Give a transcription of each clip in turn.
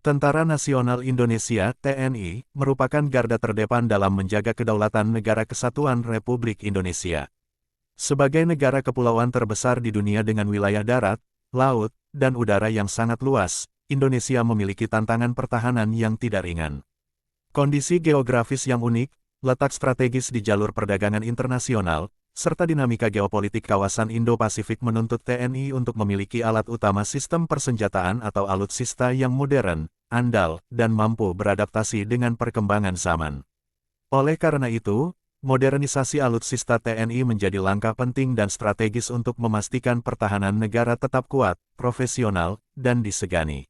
Tentara Nasional Indonesia (TNI) merupakan garda terdepan dalam menjaga kedaulatan Negara Kesatuan Republik Indonesia. Sebagai negara kepulauan terbesar di dunia dengan wilayah darat, laut, dan udara yang sangat luas, Indonesia memiliki tantangan pertahanan yang tidak ringan. Kondisi geografis yang unik, letak strategis di jalur perdagangan internasional, serta dinamika geopolitik kawasan Indo-Pasifik menuntut TNI untuk memiliki alat utama sistem persenjataan atau alutsista yang modern, andal, dan mampu beradaptasi dengan perkembangan zaman. Oleh karena itu, modernisasi alutsista TNI menjadi langkah penting dan strategis untuk memastikan pertahanan negara tetap kuat, profesional, dan disegani.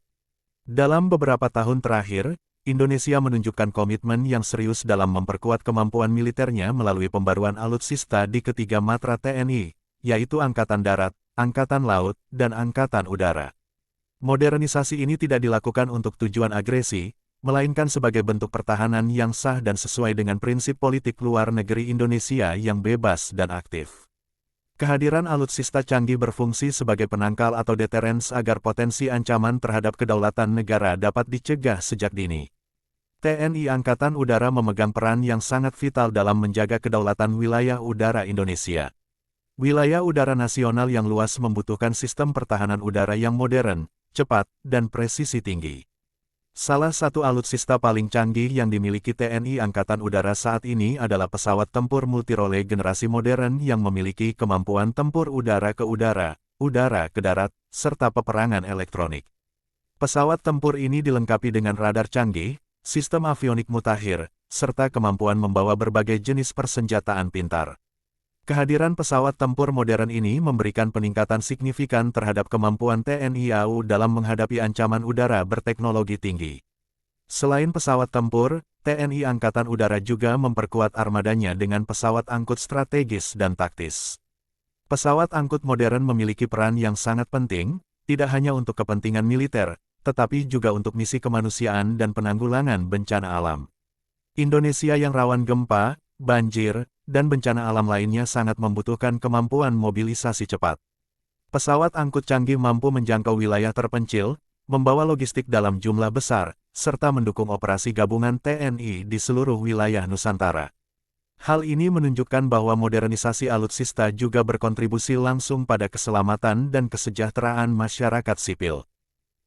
Dalam beberapa tahun terakhir, Indonesia menunjukkan komitmen yang serius dalam memperkuat kemampuan militernya melalui pembaruan alutsista di ketiga matra TNI, yaitu Angkatan Darat, Angkatan Laut, dan Angkatan Udara. Modernisasi ini tidak dilakukan untuk tujuan agresi, melainkan sebagai bentuk pertahanan yang sah dan sesuai dengan prinsip politik luar negeri Indonesia yang bebas dan aktif. Kehadiran alutsista canggih berfungsi sebagai penangkal atau deterrence agar potensi ancaman terhadap kedaulatan negara dapat dicegah sejak dini. TNI Angkatan Udara memegang peran yang sangat vital dalam menjaga kedaulatan wilayah udara Indonesia. Wilayah udara nasional yang luas membutuhkan sistem pertahanan udara yang modern, cepat, dan presisi tinggi. Salah satu alutsista paling canggih yang dimiliki TNI Angkatan Udara saat ini adalah pesawat tempur multirole generasi modern yang memiliki kemampuan tempur udara ke udara, udara ke darat, serta peperangan elektronik. Pesawat tempur ini dilengkapi dengan radar canggih, sistem avionik mutakhir, serta kemampuan membawa berbagai jenis persenjataan pintar. Kehadiran pesawat tempur modern ini memberikan peningkatan signifikan terhadap kemampuan TNI AU dalam menghadapi ancaman udara berteknologi tinggi. Selain pesawat tempur, TNI Angkatan Udara juga memperkuat armadanya dengan pesawat angkut strategis dan taktis. Pesawat angkut modern memiliki peran yang sangat penting, tidak hanya untuk kepentingan militer, tetapi juga untuk misi kemanusiaan dan penanggulangan bencana alam. Indonesia yang rawan gempa, banjir, dan bencana alam lainnya sangat membutuhkan kemampuan mobilisasi cepat. Pesawat angkut canggih mampu menjangkau wilayah terpencil, membawa logistik dalam jumlah besar, serta mendukung operasi gabungan TNI di seluruh wilayah Nusantara. Hal ini menunjukkan bahwa modernisasi alutsista juga berkontribusi langsung pada keselamatan dan kesejahteraan masyarakat sipil.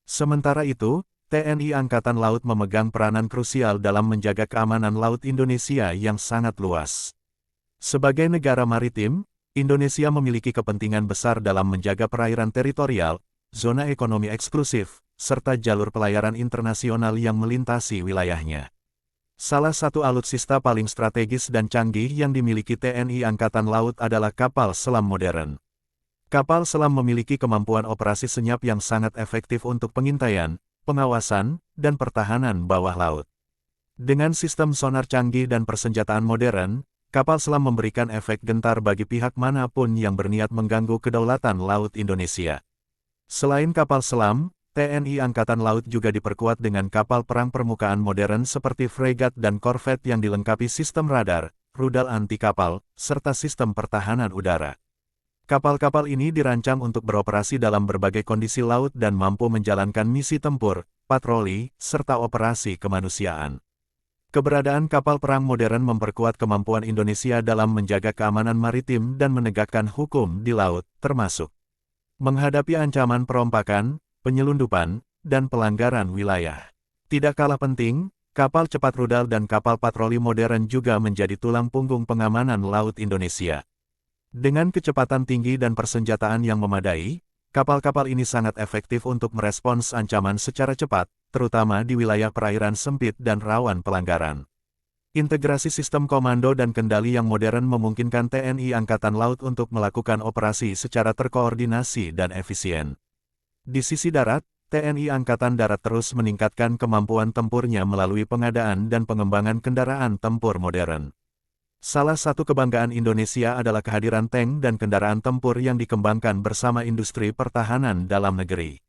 Sementara itu, TNI Angkatan Laut memegang peranan krusial dalam menjaga keamanan laut Indonesia yang sangat luas. Sebagai negara maritim, Indonesia memiliki kepentingan besar dalam menjaga perairan teritorial, zona ekonomi eksklusif, serta jalur pelayaran internasional yang melintasi wilayahnya. Salah satu alutsista paling strategis dan canggih yang dimiliki TNI Angkatan Laut adalah kapal selam modern. Kapal selam memiliki kemampuan operasi senyap yang sangat efektif untuk pengintaian, pengawasan, dan pertahanan bawah laut. Dengan sistem sonar canggih dan persenjataan modern, kapal selam memberikan efek gentar bagi pihak manapun yang berniat mengganggu kedaulatan laut Indonesia. Selain kapal selam, TNI Angkatan Laut juga diperkuat dengan kapal perang permukaan modern seperti fregat dan korvet yang dilengkapi sistem radar, rudal anti kapal, serta sistem pertahanan udara. Kapal-kapal ini dirancang untuk beroperasi dalam berbagai kondisi laut dan mampu menjalankan misi tempur, patroli, serta operasi kemanusiaan. Keberadaan kapal perang modern memperkuat kemampuan Indonesia dalam menjaga keamanan maritim dan menegakkan hukum di laut, termasuk menghadapi ancaman perompakan, penyelundupan, dan pelanggaran wilayah. Tidak kalah penting, kapal cepat rudal dan kapal patroli modern juga menjadi tulang punggung pengamanan laut Indonesia. Dengan kecepatan tinggi dan persenjataan yang memadai, kapal-kapal ini sangat efektif untuk merespons ancaman secara cepat, terutama di wilayah perairan sempit dan rawan pelanggaran. Integrasi sistem komando dan kendali yang modern memungkinkan TNI Angkatan Laut untuk melakukan operasi secara terkoordinasi dan efisien. Di sisi darat, TNI Angkatan Darat terus meningkatkan kemampuan tempurnya melalui pengadaan dan pengembangan kendaraan tempur modern. Salah satu kebanggaan Indonesia adalah kehadiran tank dan kendaraan tempur yang dikembangkan bersama industri pertahanan dalam negeri.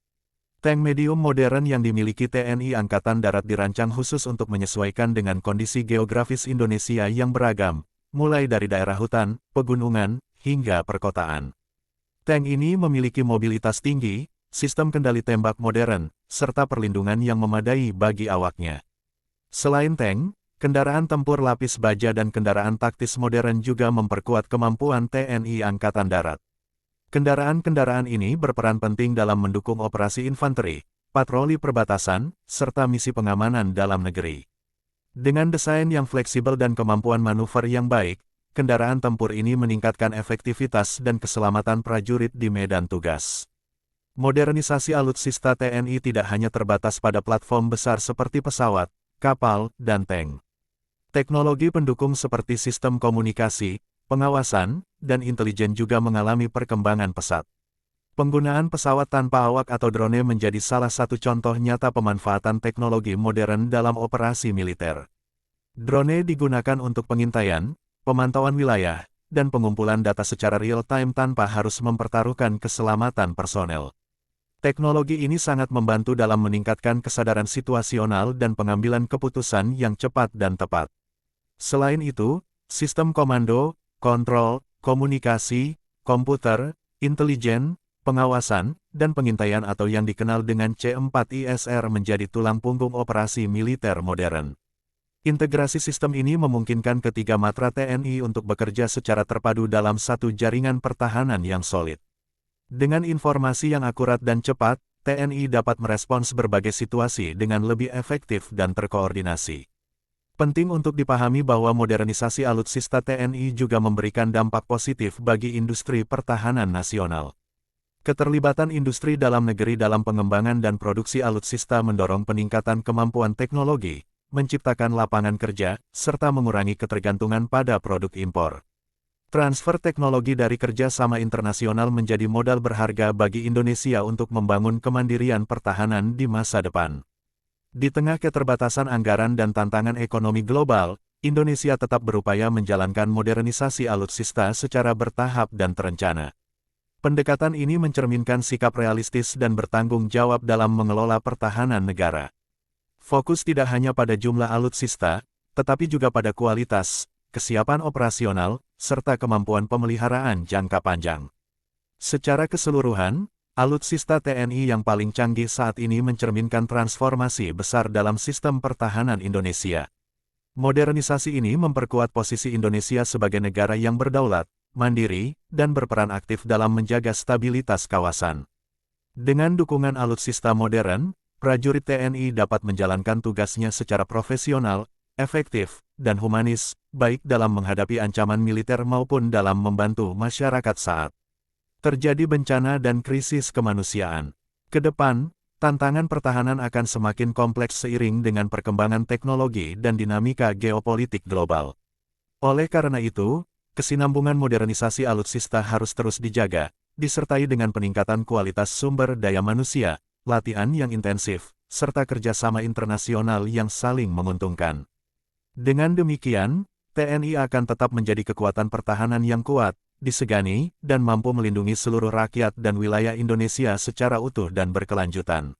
Tank medium modern yang dimiliki TNI Angkatan Darat dirancang khusus untuk menyesuaikan dengan kondisi geografis Indonesia yang beragam, mulai dari daerah hutan, pegunungan, hingga perkotaan. Tank ini memiliki mobilitas tinggi, sistem kendali tembak modern, serta perlindungan yang memadai bagi awaknya. Selain tank, kendaraan tempur lapis baja dan kendaraan taktis modern juga memperkuat kemampuan TNI Angkatan Darat. Kendaraan-kendaraan ini berperan penting dalam mendukung operasi infanteri, patroli perbatasan, serta misi pengamanan dalam negeri. Dengan desain yang fleksibel dan kemampuan manuver yang baik, kendaraan tempur ini meningkatkan efektivitas dan keselamatan prajurit di medan tugas. Modernisasi alutsista TNI tidak hanya terbatas pada platform besar seperti pesawat, kapal, dan tank. Teknologi pendukung seperti sistem komunikasi, pengawasan, dan intelijen juga mengalami perkembangan pesat. Penggunaan pesawat tanpa awak atau drone menjadi salah satu contoh nyata pemanfaatan teknologi modern dalam operasi militer. Drone digunakan untuk pengintaian, pemantauan wilayah, dan pengumpulan data secara real-time tanpa harus mempertaruhkan keselamatan personel. Teknologi ini sangat membantu dalam meningkatkan kesadaran situasional dan pengambilan keputusan yang cepat dan tepat. Selain itu, sistem komando, kontrol, komunikasi, komputer, intelijen, pengawasan, dan pengintaian atau yang dikenal dengan C4ISR menjadi tulang punggung operasi militer modern. Integrasi sistem ini memungkinkan ketiga matra TNI untuk bekerja secara terpadu dalam satu jaringan pertahanan yang solid. Dengan informasi yang akurat dan cepat, TNI dapat merespons berbagai situasi dengan lebih efektif dan terkoordinasi. Penting untuk dipahami bahwa modernisasi alutsista TNI juga memberikan dampak positif bagi industri pertahanan nasional. Keterlibatan industri dalam negeri dalam pengembangan dan produksi alutsista mendorong peningkatan kemampuan teknologi, menciptakan lapangan kerja, serta mengurangi ketergantungan pada produk impor. Transfer teknologi dari kerjasama internasional menjadi modal berharga bagi Indonesia untuk membangun kemandirian pertahanan di masa depan. Di tengah keterbatasan anggaran dan tantangan ekonomi global, Indonesia tetap berupaya menjalankan modernisasi alutsista secara bertahap dan terencana. Pendekatan ini mencerminkan sikap realistis dan bertanggung jawab dalam mengelola pertahanan negara. Fokus tidak hanya pada jumlah alutsista, tetapi juga pada kualitas, kesiapan operasional, serta kemampuan pemeliharaan jangka panjang. Secara keseluruhan, alutsista TNI yang paling canggih saat ini mencerminkan transformasi besar dalam sistem pertahanan Indonesia. Modernisasi ini memperkuat posisi Indonesia sebagai negara yang berdaulat, mandiri, dan berperan aktif dalam menjaga stabilitas kawasan. Dengan dukungan alutsista modern, prajurit TNI dapat menjalankan tugasnya secara profesional, efektif, dan humanis, baik dalam menghadapi ancaman militer maupun dalam membantu masyarakat saat terjadi bencana dan krisis kemanusiaan. Ke depan, tantangan pertahanan akan semakin kompleks seiring dengan perkembangan teknologi dan dinamika geopolitik global. Oleh karena itu, kesinambungan modernisasi alutsista harus terus dijaga, disertai dengan peningkatan kualitas sumber daya manusia, latihan yang intensif, serta kerjasama internasional yang saling menguntungkan. Dengan demikian, TNI akan tetap menjadi kekuatan pertahanan yang kuat, disegani, dan mampu melindungi seluruh rakyat dan wilayah Indonesia secara utuh dan berkelanjutan.